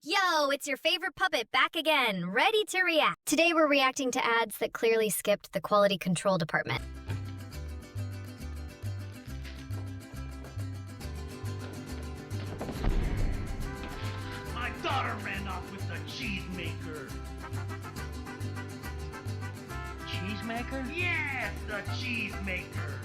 Yo, it's your favorite puppet back again, ready to react. Today we're reacting to ads that clearly skipped the quality control department. My daughter ran off with the cheese maker. Cheese maker? Yes, the cheese maker.